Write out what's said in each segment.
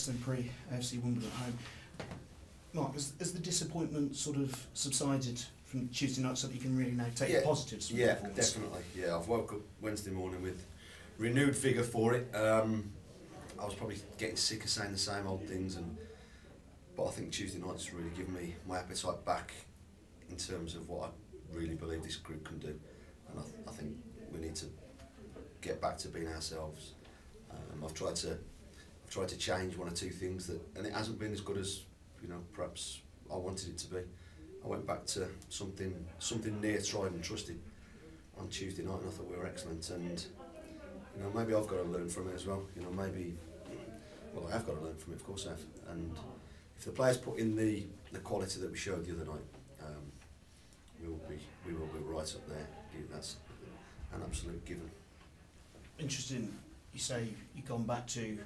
Cheltenham pre AFC Wimbledon at home. Mark, has the disappointment sort of subsided from Tuesday night so that you can really now take the positives from the performance? Definitely. Yeah, I've woke up Wednesday morning with renewed vigour for it. I was probably getting sick of saying the same old things, but I think Tuesday night's really given me my appetite back in terms of what I really believe this group can do, and I think we need to get back to being ourselves. I've tried to change one or two things and it hasn't been as good as perhaps I wanted it to be. I went back to something near tried and trusted on Tuesday night, and I thought we were excellent. And maybe I've got to learn from it as well. I have got to learn from it, of course I have. And if the players put in the quality that we showed the other night, we will be right up there. That's an absolute given. Interesting. You say you've gone back to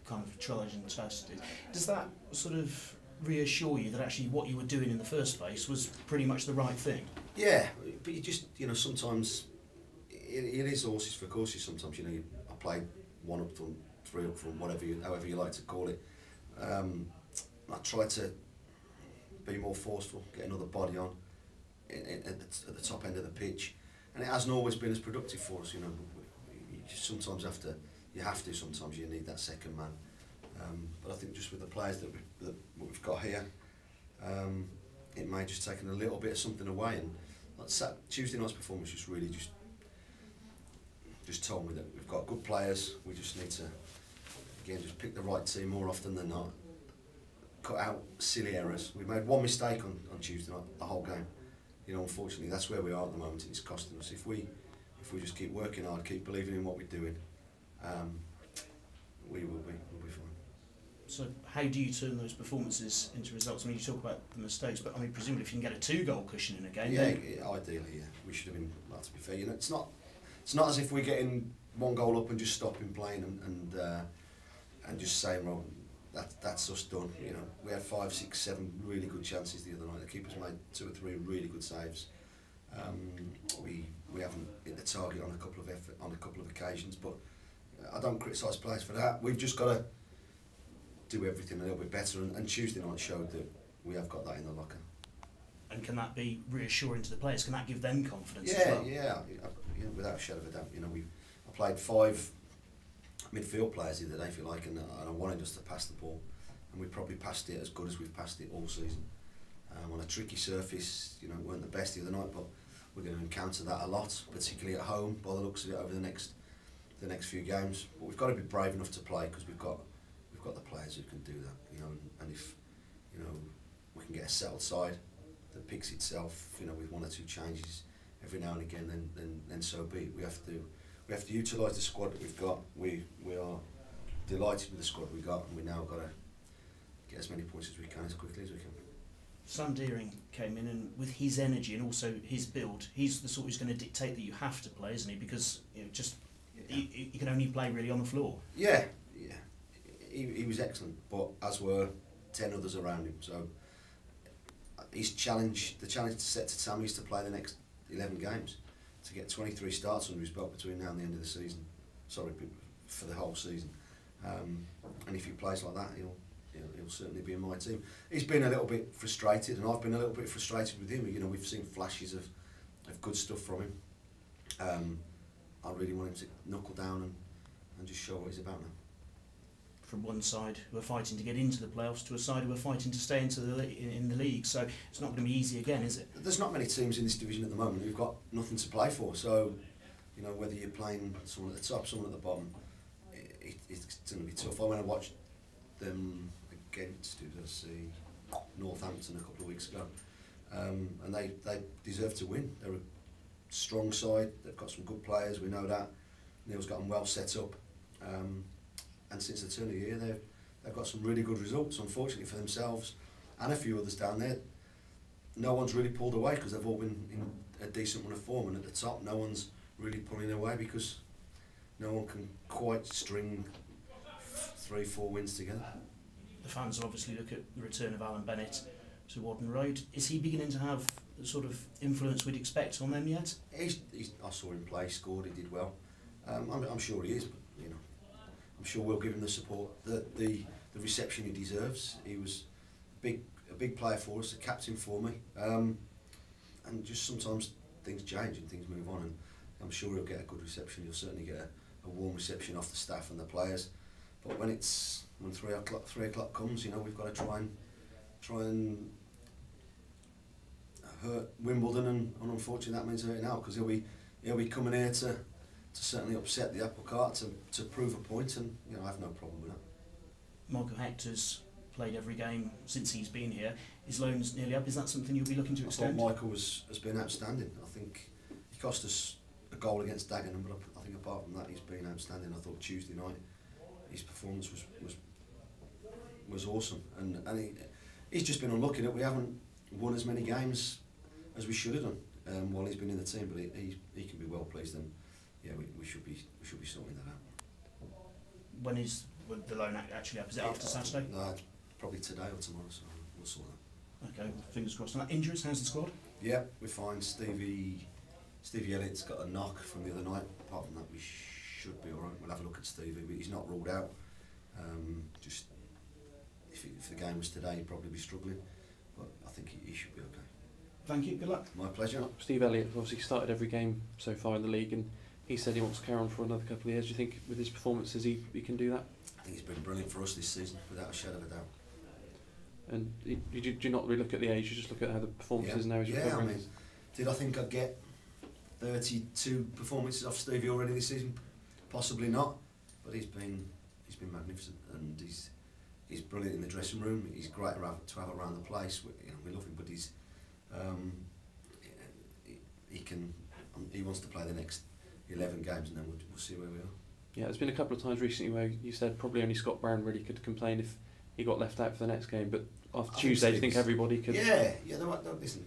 kind of tried and tested. Does that sort of reassure you that actually what you were doing in the first place was pretty much the right thing? Yeah, but you just, sometimes it is horses for courses. Sometimes, I played one up front, three up front, however you like to call it. I tried to be more forceful, get another body on at the top end of the pitch, and it hasn't always been as productive for us. You sometimes sometimes you need that second man. But I think just with the players that we've got here, it may just taken a little bit of something away. And Tuesday night's performance just really just told me that we've got good players. We just need to again just pick the right team more often than not. Cut out silly errors. We made one mistake on Tuesday night the whole game. Unfortunately that's where we are at the moment, and it's costing us. If we just keep working hard, keep believing in what we're doing, we'll be fine. So how do you turn those performances into results? I mean, you talk about the mistakes, but I mean, presumably if you can get a 2-goal cushion in a game, ideally, yeah. We should have been. To be fair, it's not as if we're getting one goal up and just stopping playing and just saying, well, that's us done. We had 5, 6, 7 really good chances the other night. The keeper's made 2 or 3 really good saves. We haven't hit the target on a couple of occasions, but I don't criticise players for that. We've just got to do everything a little bit better, and Tuesday night showed that we have got that in the locker. And can that be reassuring to the players? Can that give them confidence as well? Yeah, without a shadow of a doubt. I played 5 midfield players the other day, if you like, and I wanted us to pass the ball, and we probably passed it as good as we've passed it all season. On a tricky surface, it weren't the best the other night, but we're going to encounter that a lot, particularly at home, by the looks of it, over the next few games. But we've got to be brave enough to play, because we've got the players who can do that. And if we can get a settled side that picks itself, with 1 or 2 changes every now and again, then so be it. We have to utilise the squad that we've got. We are delighted with the squad we got, and we now got to get as many points as we can as quickly as we can. Sam Deering came in, and with his energy and also his build, he's the sort who's going to dictate that you have to play, isn't he? Because he can only play really on the floor. Yeah. He was excellent, but as were 10 others around him. So the challenge to set to Sammy is to play the next 11 games, to get 23 starts under his belt between now and the end of the season. Sorry, for the whole season. And if he plays like that, he'll certainly be in my team. He's been a little bit frustrated, and I've been a little bit frustrated with him. We've seen flashes of good stuff from him. I really want him to knuckle down and just show what he's about now. From one side who are fighting to get into the playoffs to a side who are fighting to stay in the league, so it's not going to be easy again, is it? There's not many teams in this division at the moment who've got nothing to play for, so whether you're playing someone at the top, someone at the bottom, it's going to be tough. I went and watched them against Northampton a couple of weeks ago, and they deserve to win. They're a strong side, they've got some good players, we know that. Neil's got them well set up. And since the turn of the year, they've got some really good results. Unfortunately for themselves and a few others down there, no one's really pulled away, because they've all been in a decent run of form, and at the top no one's really pulling away, because no one can quite string 3-4 wins together. The fans obviously look at the return of Alan Bennett to Wharton Road. Is he beginning to have the sort of influence we'd expect on them yet? I saw him play, scored, he did well. I'm sure he is, but I'm sure we'll give him the support. The the reception he deserves. He was a big player for us, a captain for me, and just sometimes things change and things move on, and I'm sure he'll get a good reception. He'll certainly get a warm reception off the staff and the players. But when 3 o'clock comes, you know, we've got to try and hurt Wimbledon, and unfortunately that means hurting out, because he'll be coming here to certainly upset the apple cart to prove a point, and you know, I have no problem with that. Mark Yates played every game since he's been here. His loan's nearly up. Is that something you'll be looking to extend? I thought Michael has been outstanding. I think he cost us a goal against Dagenham, but I think apart from that, he's been outstanding. I thought Tuesday night his performance was awesome, and he's just been unlucky that we haven't won as many games as we should have done while he's been in the team. But he can be well pleased, and yeah, we should be sorting that out. When is the loan actually up? Is it after Saturday? No, probably today or tomorrow, so we'll sort that. Okay, fingers crossed. And injuries, how's the squad? Yeah, we're fine. Stevie Elliott's got a knock from the other night. Apart from that, we should be alright. We'll have a look at Stevie, but he's not ruled out. Just if the game was today, he'd probably be struggling, but I think he should be okay. Thank you, good luck. My pleasure. Steve Elliott obviously started every game so far in the league, and he said he wants to carry on for another couple of years. Do you think with his performances he can do that? I think he's been brilliant for us this season, without a shadow of a doubt. And do you not really look at the age, you just look at how the performances and how he's recovering? I mean, did I think I'd get 32 performances off Stevie already this season? Possibly not, but he's been magnificent, and he's brilliant in the dressing room. He's great to have around the place. We love him, but he wants to play the next 11 games, and then we'll see where we are. Yeah, there's been a couple of times recently where you said probably only Scott Brown really could complain if he got left out for the next game, but after Tuesday, do you think everybody could? Yeah. Listen,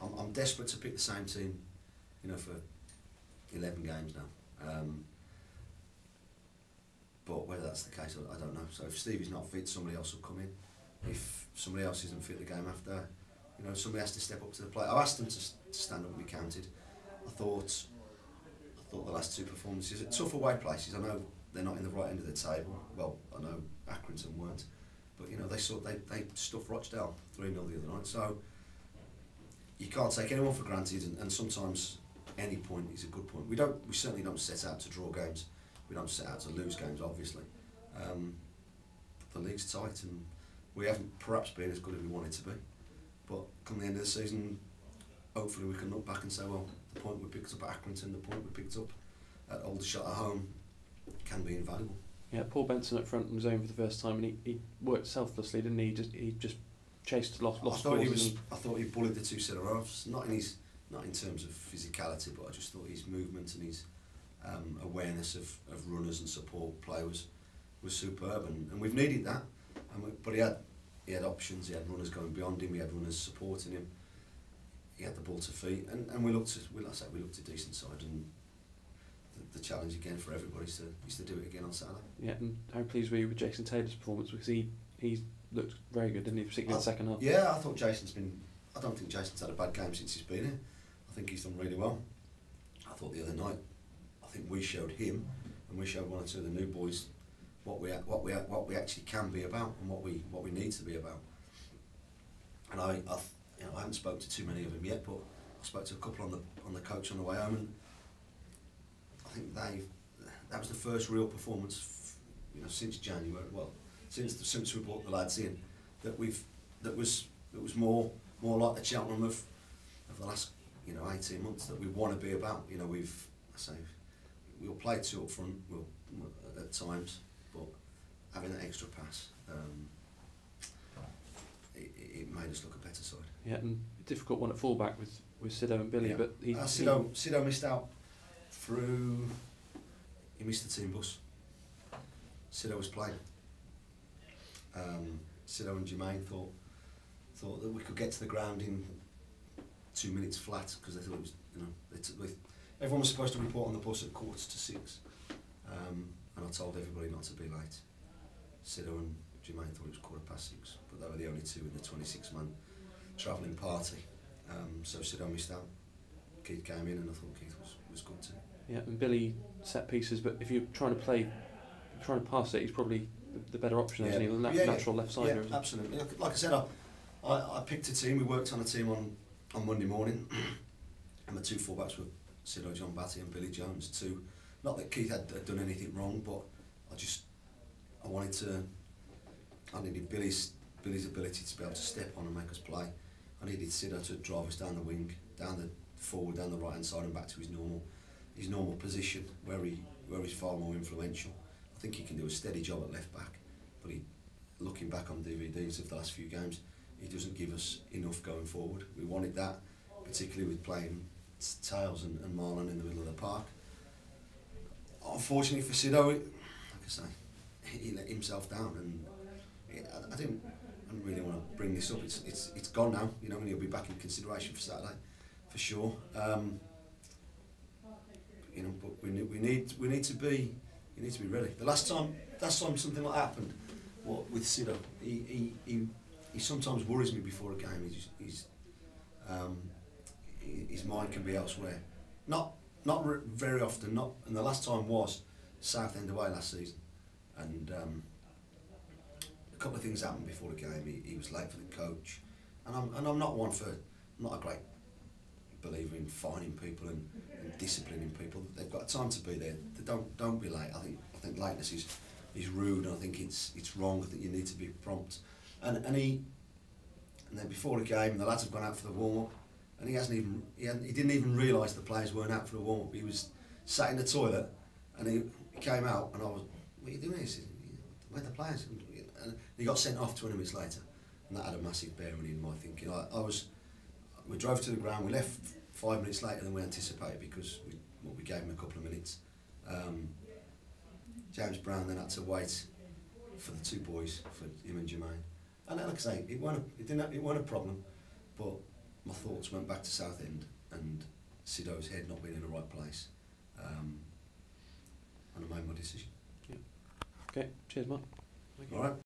I'm desperate to pick the same team, you know, for 11 games now. But whether that's the case, I don't know. So if Stevie's not fit, somebody else will come in. If somebody else isn't fit the game after, you know, somebody has to step up to the plate. I asked them to stand up and be counted. I thought the last two performances at tough away places. I know they're not in the right end of the table. Well, I know Accrington weren't, but you know they stuffed Rochdale 3-0 the other night. So you can't take anyone for granted, and sometimes any point is a good point. We certainly don't set out to draw games. We don't set out to lose games, obviously. The league's tight, and we haven't perhaps been as good as we wanted to be. But come the end of the season, hopefully we can look back and say, well, the point we picked up at Accrington, the point we picked up at Aldershot at home can be invaluable. Yeah, Paul Benson up front in his own for the first time, and he worked selflessly, didn't he? He just chased lost balls. I thought he bullied the two centre halves, not in terms of physicality, but I just thought his movement and his awareness of runners and support play was superb, and we've needed that. But he had options. He had runners going beyond him. He had runners supporting him. He had the ball to feet, and we looked a decent side, and the challenge again for everybody is to do it again on Saturday. Yeah, and how pleased were you with Jason Taylor's performance, because he looked very good, didn't he, particularly in the second half? Yeah, I don't think Jason's had a bad game since he's been here. I think he's done really well. I thought the other night, I think we showed him, and we showed one or two of the new boys what we actually can be about, and what we need to be about. And I haven't spoken to too many of them yet, but I spoke to a couple on the coach on the way home, and I think that was the first real performance, you know, since January. Well, since we brought the lads in, that was more like the Cheltenham of the last 18 months that we want to be about. You know, we'll play two up front, at times, but having that extra pass, it made us look a better side. Yeah, and a difficult one at fullback with Sido and Billy, but Sido missed out through. He missed the team bus. Sido was playing. Sido and Jermaine thought that we could get to the ground in 2 minutes flat, because they thought it was, everyone was supposed to report on the bus at 5:45, and I told everybody not to be late. Sido and Jermaine thought it was 6:15, but they were the only two in the 26-man travelling party. So Sido missed out. Keith came in, and I thought Keith was good too. Yeah, and Billy set pieces, but if you're trying to pass it, he's probably the better option, Yeah. isn't he? The natural left sider. Yeah, Isn't absolutely. Like I said, I picked a team. We worked on a team on Monday morning, and the two fullbacks were Sido John Batty and Billy Jones. Two, not that Keith had done anything wrong, but I needed Billy's ability to be able to step on and make us play. I needed Sido to drive us down the wing, down the forward, down the right hand side, and back to his normal position where he's far more influential. I think he can do a steady job at left back, but looking back on DVDs of the last few games, he doesn't give us enough going forward. We wanted that, particularly with playing Tails and Marlon in the middle of the park. Unfortunately for Sido, like I say, he let himself down, and I didn't really want to bring this up. It's gone now, you know, and he'll be back in consideration for Saturday, for sure. You know, but we need to be ready. The last time something like that happened, with Sido, he sometimes worries me before a game. His mind can be elsewhere. Not very often. And the last time was Southend away last season, and a couple of things happened before the game. He was late for the coach, and I'm not a great believer in fining people and disciplining people. They've got time to be there. They don't be late. I think lateness is rude, and I think it's wrong. I think you need to be prompt. And then before the game, the lads have gone out for the warm up, and he didn't even realise the players weren't out for the warm up. He was sat in the toilet, and he came out, and I was, "What are you doing?" He said, "Where are the players?" And he got sent off 20 minutes later, and that had a massive bearing in my thinking. We drove to the ground. We left 5 minutes later than we anticipated because we gave him a couple of minutes. James Brown then had to wait for the two boys, for him and Jermaine. And like I say, it weren't a problem, but my thoughts went back to Southend and Sido's head not being in the right place, and I made my decision. Yeah. Okay. Cheers, Mark. Thank you. All right.